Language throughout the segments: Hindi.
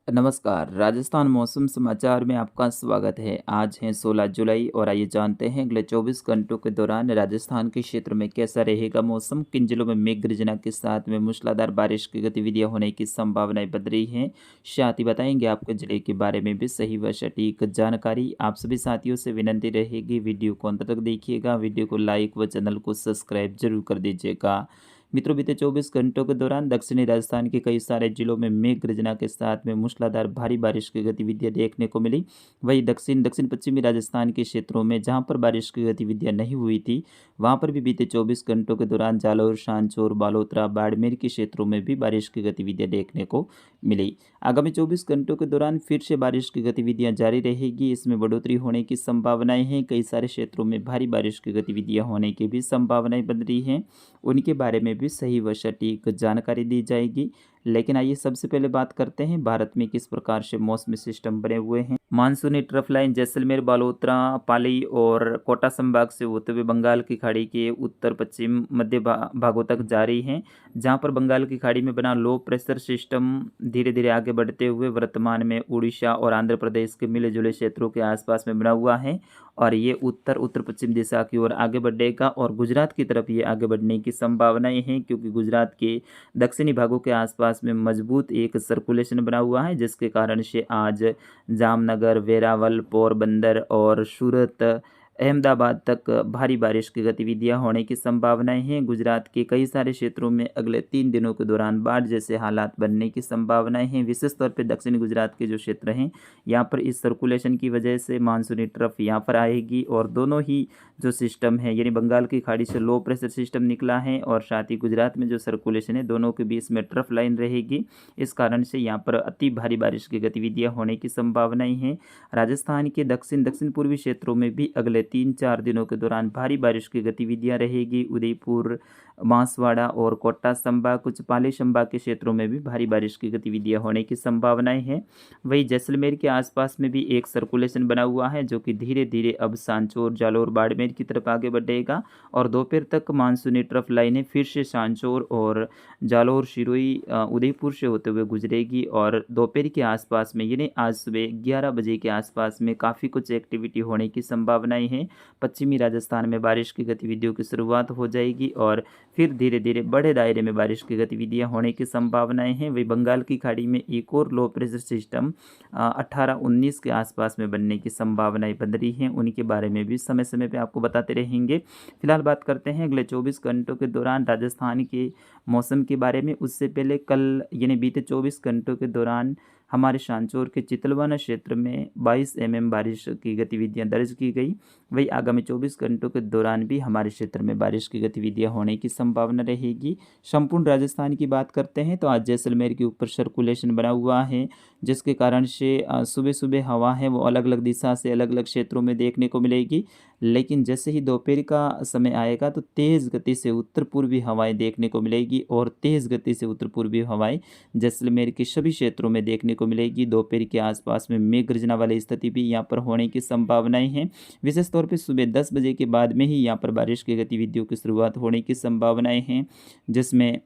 नमस्कार, राजस्थान मौसम समाचार में आपका स्वागत है। आज है 16 जुलाई और आइए जानते हैं अगले 24 घंटों के दौरान राजस्थान के क्षेत्र में कैसा रहेगा मौसम, किन जिलों में मेघ गर्जना के साथ में मूसलाधार बारिश की गतिविधियां होने की संभावनाएं बन रही हैं। साथ ही बताएंगे आपके जिले के बारे में भी सही व सटीक जानकारी। आप सभी साथियों से विनती रहेगी वीडियो को अंत तक देखिएगा, वीडियो को लाइक व चैनल को सब्सक्राइब जरूर कर दीजिएगा। मित्रों, बीते 24 घंटों के दौरान दक्षिणी राजस्थान के कई सारे जिलों में मेघ गर्जना के साथ में मूसलाधार भारी बारिश की गतिविधियां देखने को मिली। वहीं दक्षिण पश्चिमी राजस्थान के क्षेत्रों में जहां पर बारिश की गतिविधियां नहीं हुई थी, वहां पर भी बीते 24 घंटों के दौरान जालौर, सांचौर, बालोतरा, बाड़मेर के क्षेत्रों में भी बारिश की गतिविधियां देखने को मिली। आगामी 24 घंटों के दौरान फिर से बारिश की गतिविधियां जारी रहेगी। इसमें बढ़ोतरी होने की संभावनाएं हैं। कई सारे क्षेत्रों में भारी बारिश की गतिविधियां होने की भी संभावनाएं बन रही हैं। उनके बारे में भी सही व सटीक जानकारी दी जाएगी। लेकिन आइए सबसे पहले बात करते हैं भारत में किस प्रकार से मौसमी सिस्टम बने हुए हैं। मानसूनी ट्रफ लाइन जैसलमेर, बालोतरा, पाली और कोटा संभाग से होते हुए बंगाल की खाड़ी के उत्तर पश्चिम मध्य भागों तक जारी हैं, जहां पर बंगाल की खाड़ी में बना लो प्रेशर सिस्टम धीरे धीरे आगे बढ़ते हुए वर्तमान में उड़ीसा और आंध्र प्रदेश के मिले जुले क्षेत्रों के आसपास में बना हुआ है और ये उत्तर पश्चिम दिशा की ओर आगे बढ़ेगा और गुजरात की तरफ ये आगे बढ़ने की संभावनाएं हैं, क्योंकि गुजरात के दक्षिणी भागों के आसपास में मजबूत एक सर्कुलेशन बना हुआ है, जिसके कारण से आज जामनगर, वेरावल, पोरबंदर और सूरत, अहमदाबाद तक भारी बारिश की गतिविधियां होने की संभावनाएं हैं। गुजरात के कई सारे क्षेत्रों में अगले 3 दिनों के दौरान बाढ़ जैसे हालात बनने की संभावनाएं हैं। विशेष तौर पर दक्षिणी गुजरात के जो क्षेत्र हैं, यहाँ पर इस सर्कुलेशन की वजह से मानसूनी ट्रफ यहाँ पर आएगी और दोनों ही जो सिस्टम है, यानी बंगाल की खाड़ी से लो प्रेशर सिस्टम निकला है और साथ ही गुजरात में जो सर्कुलेशन है, दोनों के बीच में ट्रफ लाइन रहेगी। इस कारण से यहाँ पर अति भारी बारिश की गतिविधियां होने की संभावनाएं हैं। राजस्थान के दक्षिण पूर्वी क्षेत्रों में भी अगले 3-4 दिनों के दौरान भारी बारिश की गतिविधियां रहेगी। उदयपुर, बांसवाड़ा और कोटा संभाग, कुछ पाली संभाग के क्षेत्रों में भी भारी बारिश की गतिविधियां होने की संभावनाएं हैं। वहीं जैसलमेर के आसपास में भी एक सर्कुलेशन बना हुआ है, जो कि धीरे धीरे अब सांचौर, जालौर, बाड़मेर की तरफ आगे बढ़ेगा और दोपहर तक मानसूनी ट्रफ लाइनें फिर से सांचौर और जालौर, सिरोही, उदयपुर से होते हुए गुजरेगी और दोपहर के आसपास में, यानी आज सुबह 11 बजे के आसपास में काफ़ी कुछ एक्टिविटी होने की संभावनाएं हैं। पश्चिमी राजस्थान में बारिश की गतिविधियों की शुरुआत हो जाएगी और फिर धीरे धीरे बड़े दायरे में बारिश की गतिविधियां होने की संभावनाएं हैं। वही बंगाल की खाड़ी में एक और लो प्रेशर सिस्टम 18-19 के आसपास में बनने की संभावनाएं बन रही हैं। उनके बारे में भी समय समय पे आपको बताते रहेंगे। फिलहाल बात करते हैं अगले 24 घंटों के दौरान राजस्थान के मौसम के बारे में। उससे पहले कल यानी बीते 24 घंटों के दौरान हमारे सांचौर के चितलवाना क्षेत्र में 22 mm बारिश की गतिविधियां दर्ज की गई। वही आगामी 24 घंटों के दौरान भी हमारे क्षेत्र में बारिश की गतिविधियां होने की संभावना रहेगी। संपूर्ण राजस्थान की बात करते हैं तो आज जैसलमेर के ऊपर सर्कुलेशन बना हुआ है, जिसके कारण से सुबह सुबह हवा है वो अलग अलग दिशा से अलग अलग क्षेत्रों में देखने को मिलेगी। लेकिन जैसे ही दोपहर का समय आएगा तो तेज़ गति से उत्तर पूर्वी हवाएं देखने को मिलेगी और तेज़ गति से उत्तर पूर्वी हवाएं जैसलमेर के सभी क्षेत्रों में देखने को मिलेगी। दोपहर के आसपास में मेघ गर्जना वाली स्थिति भी यहाँ पर होने की संभावनाएं हैं। विशेष तौर पर सुबह 10 बजे के बाद में ही यहाँ पर बारिश की गतिविधियों की शुरुआत होने की संभावनाएं हैं, जिसमें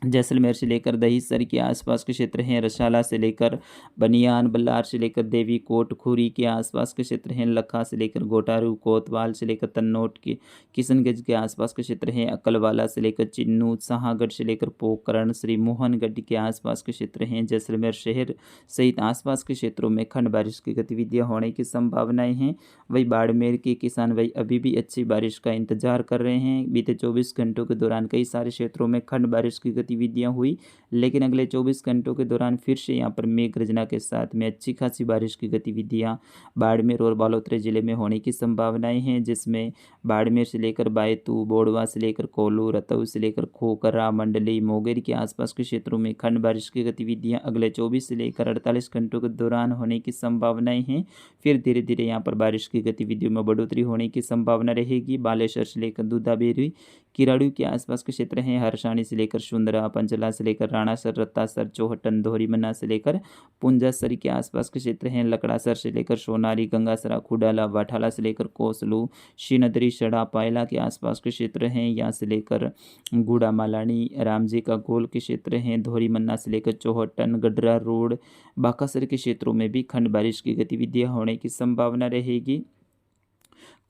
जैसलमेर से लेकर दहीसर के आसपास के क्षेत्र हैं, रसाला से लेकर बनियान, बल्लार से लेकर देवी कोट, खुरी के आसपास के क्षेत्र हैं, लखा से लेकर गोटारू, कोतवाल से लेकर तन्नोट के, किशनगंज के आसपास के क्षेत्र हैं, अकलवाला से लेकर चिन्नू, शाहगढ़ से लेकर पोखरण, श्री मोहनगढ़ के आसपास के क्षेत्र हैं। जैसलमेर शहर सहित आसपास के क्षेत्रों में खंड बारिश की गतिविधियाँ होने की संभावनाएँ हैं। वही बाड़मेर के किसान वही अभी भी अच्छी बारिश का इंतजार कर रहे हैं। बीते 24 घंटों के दौरान कई सारे क्षेत्रों में खंड बारिश की गतिविधियां हुई, लेकिन अगले 24 घंटों के दौरान फिर से यहां पर मेघ गर्जना के साथ में अच्छी खासी बारिश की गतिविधियां बाड़मेर और बालोतरा जिले में होने की संभावनाएं हैं, जिसमें बाड़मेर से लेकर बायतू, बोड़वा से लेकर कोल्लू, रतऊ से लेकर खोखरा, मंडली, मोगेर के आसपास के क्षेत्रों में खंड बारिश की गतिविधियां अगले 24 से लेकर 48 घंटों के दौरान होने की संभावनाएं हैं। फिर धीरे धीरे यहाँ पर बारिश की गतिविधियों में बढ़ोतरी होने की संभावना रहेगी। बालेश्वर से लेकर दूधाबेरी किराड़ू के आसपास के क्षेत्र हैं हरसाणी से लेकर सुंदरा, पंचला से लेकर राणासर, रत्तासर, चौहटन, दोहरीमन्ना से लेकर पुंजासरी के आसपास के क्षेत्र हैं लकड़ासर से लेकर सोनारी, गंगासरा, खुडाला, वाठाला से लेकर कोसलू, श्रीनदरी, शड़ा, पायला के आसपास के क्षेत्र हैं यहाँ से लेकर गुड़ा, मालानी, रामजी का गोल के क्षेत्र हैं धोरीमन्ना से लेकर चौहटन, गडरा रोड, बाकासर के क्षेत्रों में भी खंड बारिश की गतिविधियां होने की संभावना रहेगी।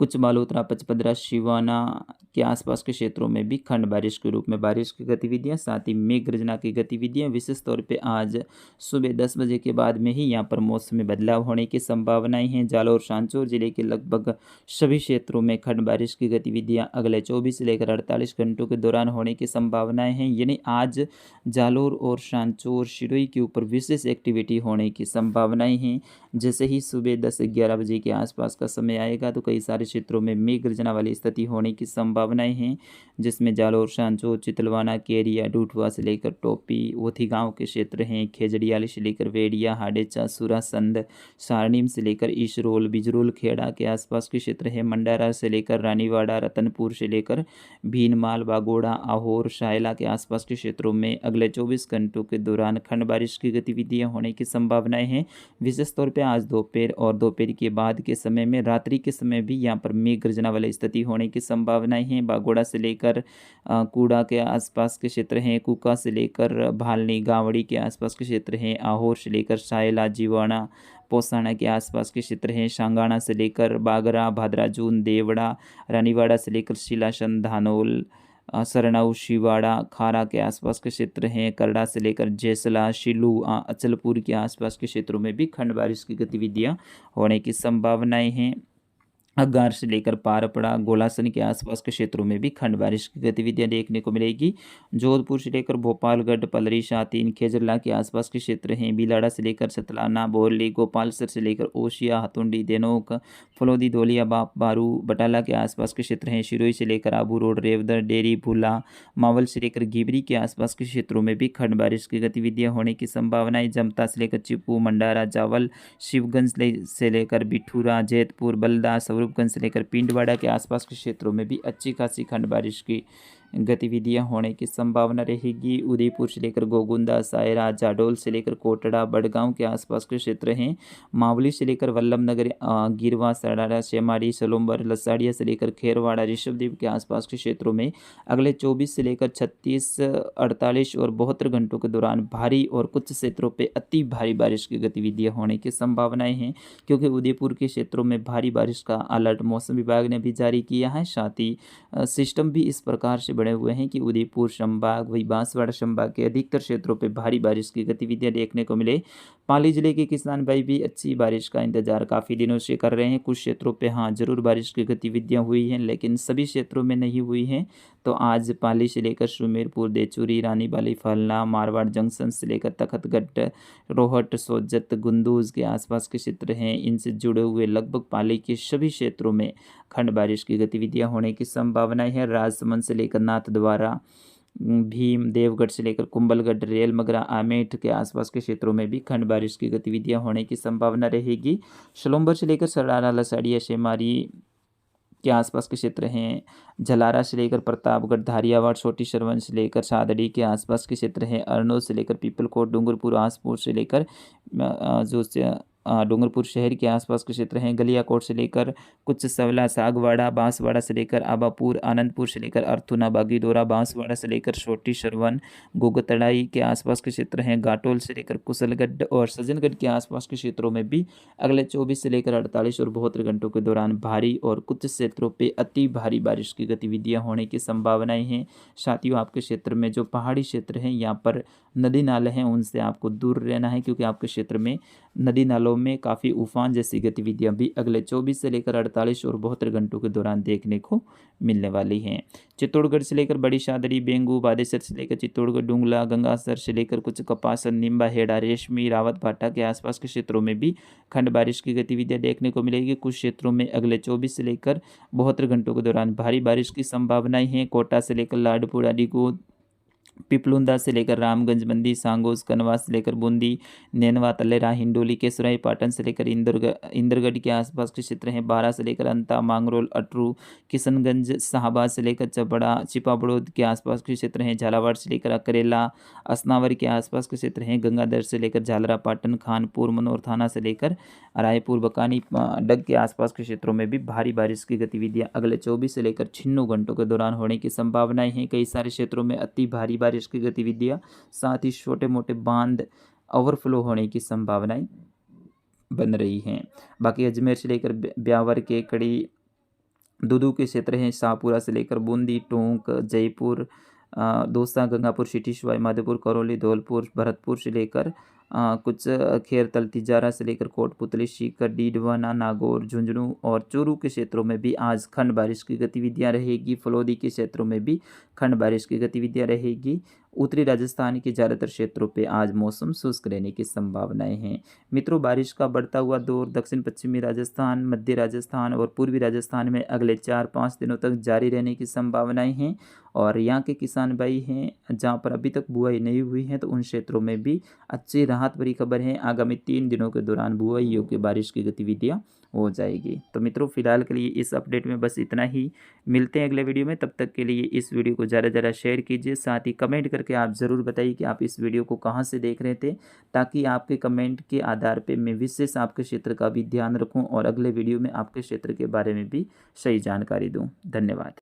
कुछ बालोतरा, पचपदरा, शिवाना के आसपास के क्षेत्रों में भी खंड बारिश के रूप में बारिश की गतिविधियां, साथ ही मेघ गर्जना की गतिविधियां विशेष तौर पे आज सुबह 10 बजे के बाद में ही यहाँ पर मौसम में बदलाव होने की संभावनाएं हैं। जालौर, सांचौर जिले के लगभग सभी क्षेत्रों में खंड बारिश की गतिविधियां अगले 24 से लेकर 48 घंटों के दौरान होने की संभावनाएं हैं। यानी आज जालौर और सांचौर, सिरोही के ऊपर विशेष एक्टिविटी होने की संभावनाएं हैं। जैसे ही सुबह 10 से 11 बजे के आसपास का समय आएगा तो कई सारे क्षेत्रों में मेघ गर्जना वाली स्थिति होने की संभावनाएं हैं, जिसमें जालौर, सांचौर, चितलवाना, केरिया, डूठवा से लेकर टोपी, ओथी गांव के क्षेत्र हैं, खेजड़ियाली से लेकर वेड़िया, हाडेचा, सुरासंद, सारनीम से लेकर ईशरोल, बिजरोल, खेड़ा के आसपास के क्षेत्र हैं, मंडारा से लेकर रानीवाड़ा, रतनपुर से लेकर भीनमाल, बागोड़ा, आहोर, शायला के आसपास के क्षेत्रों में अगले 24 घंटों के दौरान खंड बारिश की गतिविधियां होने की संभावनाएं हैं। विशेष तौर पर आज दोपहर और दोपहर के बाद के समय में, रात्रि के समय भी यहाँ पर मेघ गर्जना वाली स्थिति होने की संभावनाएं हैं। बागोड़ा से लेकर कूड़ा के आसपास के क्षेत्र हैं, कुका से लेकर भालनी, गावड़ी के आसपास के क्षेत्र हैं, आहोर से लेकर सायला, जीवाणा, पोसाना के आसपास के क्षेत्र हैं, सांगाणा से लेकर बागरा, भादराजून, देवड़ा, रानीवाड़ा से लेकर शिलासन, धानोल, सरनाऊ, शिवाड़ा, खारा के आसपास के क्षेत्र हैं, करड़ा से लेकर जैसला, शिलू, अचलपुर के आसपास के क्षेत्रों में भी खंड बारिश की गतिविधियां होने की संभावनाएं हैं। अगार से लेकर पारपड़ा, गोलासन के आसपास के क्षेत्रों में भी खंड बारिश की गतिविधियां देखने को मिलेगी। जोधपुर से लेकर भोपालगढ़, पलरी, शातीन, खेजरला के आसपास के क्षेत्र हैं, बिलाड़ा से लेकर सतलाना, बोरली, गोपालसर से लेकर ओशिया, हतुंडी, देनोक, फलोदी, धौलिया, बारू, बटाला के आसपास के क्षेत्र हैं, शिरोई से लेकर आबू रोड, रेवदर, डेरी, भूला, मावल से लेकर गिबरी के आसपास के क्षेत्रों में भी खंड बारिश की गतिविधियां होने की संभावनाएं। जमता से लेकर चिपू, मंडारा, जावल, शिवगंज से लेकर बिठूरा, जैतपुर, बलदा, स्वरूपगंज से लेकर पिंडवाड़ा के आसपास के क्षेत्रों में भी अच्छी खासी खंड बारिश की गतिविधियां होने की संभावना रहेगी। उदयपुर से लेकर गोगुंदा, सायरा, जाडोल से लेकर कोटड़ा, बड़गांव के आसपास के क्षेत्र हैं, मावली से लेकर वल्लभनगर, गिरवा, सराड़ा, शेमाड़ी, सलोम्बर, लसाड़िया से लेकर खेरवाड़ा, ऋषभदेव के आसपास के क्षेत्रों में अगले 24 से लेकर 36, 48 और 72 घंटों के दौरान भारी और कुछ क्षेत्रों पर अति भारी बारिश की गतिविधियां होने की संभावनाएं हैं, क्योंकि उदयपुर के क्षेत्रों में भारी बारिश का अलर्ट मौसम विभाग ने भी जारी किया है। साथ ही सिस्टम भी इस प्रकार से बने हुए हैं कि उदयपुर संभाग, वही बांसवाड़ा संभाग के अधिकतर क्षेत्रों पर भारी बारिश की गतिविधियां देखने को मिले। पाली जिले के किसान भाई भी अच्छी बारिश का इंतजार काफ़ी दिनों से कर रहे हैं। कुछ क्षेत्रों पे हाँ जरूर बारिश की गतिविधियां हुई हैं, लेकिन सभी क्षेत्रों में नहीं हुई हैं। तो आज पाली से लेकर सुमेरपुर, देचुरी, रानीबाली, फलना, मारवाड़ जंक्शन से लेकर तखतगढ़, रोहट, सोजत, गुंदूज के आसपास के क्षेत्र हैं, इनसे जुड़े हुए लगभग पाली के सभी क्षेत्रों में खंड बारिश की गतिविधियां होने की संभावनाएं है। राजसमंद से लेकर नाथद्वारा, भीम, देवगढ़ से लेकर कुंभलगढ़, रेल मगरा, आमेठ के आसपास के क्षेत्रों में भी खंड बारिश की गतिविधियां होने की संभावना रहेगी। सलोम्बर से लेकर सराड़ा, लसाड़िया, शेमारी के आसपास के क्षेत्र हैं, झलारा से लेकर प्रतापगढ़, धारियावाड़, छोटी सरवन से लेकर सादड़ी के आसपास के क्षेत्र हैं, अरनोद से लेकर पीपलकोट, डूंगरपुर, आसपुर से लेकर डूंगरपुर शहर के आसपास के क्षेत्र हैं, गलियाकोट से लेकर कुछ सवला, सागवाड़ा, बांसवाड़ा से लेकर आबापुर, आनंदपुर से लेकर अर्थुना, बागीदोरा, बांसवाड़ा से लेकर छोटी सरवन, गोगतड़ाई के आसपास के क्षेत्र हैं, घाटोल से लेकर कुशलगढ़ और सज्जनगढ़ के आसपास के क्षेत्रों में भी अगले 24 से लेकर 48 और 72 घंटों के दौरान भारी और कुछ क्षेत्रों पर अति भारी बारिश की गतिविधियां होने की संभावनाएं हैं। साथियों, आपके क्षेत्र में जो पहाड़ी क्षेत्र हैं, यहाँ पर नदी नाले हैं, उनसे आपको दूर रहना है, क्योंकि आपके क्षेत्र में नदी नालों में काफ़ी उफान जैसी गतिविधियां भी अगले 24 से लेकर 48 और 72 घंटों के दौरान देखने को मिलने वाली हैं। चित्तौड़गढ़ से लेकर बड़ी शादरी, बेंगू, बादेसर से लेकर चित्तौड़गढ़, डुंगला, गंगासर से लेकर कुछ कपासन, निम्बा, हेड़ा, रेशमी, रावत भाटा के आसपास के क्षेत्रों में भी खंड बारिश की गतिविधियां देखने को मिलेगी। कुछ क्षेत्रों में अगले 24 से लेकर 72 घंटों के दौरान भारी बारिश की संभावनाएं हैं। कोटा से लेकर लाडपुर, अलीगोद, पिपलुंदा से लेकर रामगंज, मंडी, सांगोस, कनवा से लेकर बूंदी, नैनवा, तलेरा, हिंडोली, केसराई, पाटन से लेकर इंदरगढ़ के आसपास के क्षेत्र हैं, बारा से लेकर अंता, मांगरोल, अटरू, किशनगंज, शाहबाद से लेकर चपड़ा, चिपाबड़ोद के आसपास के क्षेत्र हैं, झालावाड़ से लेकर करेला, असनावर के आसपास के क्षेत्र हैं, गंगाधर से लेकर झालरा, पाटन, खानपुर, मनोर थाना से लेकर रायपुर, बकानी, डग के आसपास के क्षेत्रों में भी भारी बारिश की गतिविधियां अगले 24 से लेकर 96 घंटों के दौरान होने की संभावनाएं हैं। कई सारे क्षेत्रों में अति भारी बारिश की गतिविधियां, साथ ही छोटे मोटे बांध ओवरफ्लो होने की संभावनाएं बन रही हैं। बाकी अजमेर से लेकर ब्यावर के कड़ी, दूदू के क्षेत्र हैं, शाहपुरा से लेकर बूंदी, टोंक, जयपुर, दौसा, गंगापुर सिटी, सवाई माधोपुर, करौली, धौलपुर, भरतपुर से लेकर कुछ खेरतल, तिजारा से लेकर कोटपुतली, सीकर, डीडवाना, नागौर, झुंझुनू और चूरू के क्षेत्रों में भी आज खंड बारिश की गतिविधियां रहेगी। फलोदी के क्षेत्रों में भी खंड बारिश की गतिविधियां रहेगी। उत्तरी राजस्थान के ज़्यादातर क्षेत्रों पे आज मौसम शुष्क रहने की संभावनाएं हैं। मित्रों, बारिश का बढ़ता हुआ दौर दक्षिण पश्चिमी राजस्थान, मध्य राजस्थान और पूर्वी राजस्थान में अगले 4-5 दिनों तक जारी रहने की संभावनाएं हैं। और यहाँ के किसान भाई हैं जहाँ पर अभी तक बुआई नहीं हुई है, तो उन क्षेत्रों में भी अच्छी राहत भरी खबर है। आगामी 3 दिनों के दौरान बुआई योग्य बारिश की गतिविधियाँ हो जाएगी। तो मित्रों, फिलहाल के लिए इस अपडेट में बस इतना ही। मिलते हैं अगले वीडियो में, तब तक के लिए इस वीडियो को ज़्यादा से ज़्यादा शेयर कीजिए। साथ ही कमेंट करके आप ज़रूर बताइए कि आप इस वीडियो को कहाँ से देख रहे थे, ताकि आपके कमेंट के आधार पर मैं विशेष आपके क्षेत्र का भी ध्यान रखूँ और अगले वीडियो में आपके क्षेत्र के बारे में भी सही जानकारी दूँ। धन्यवाद।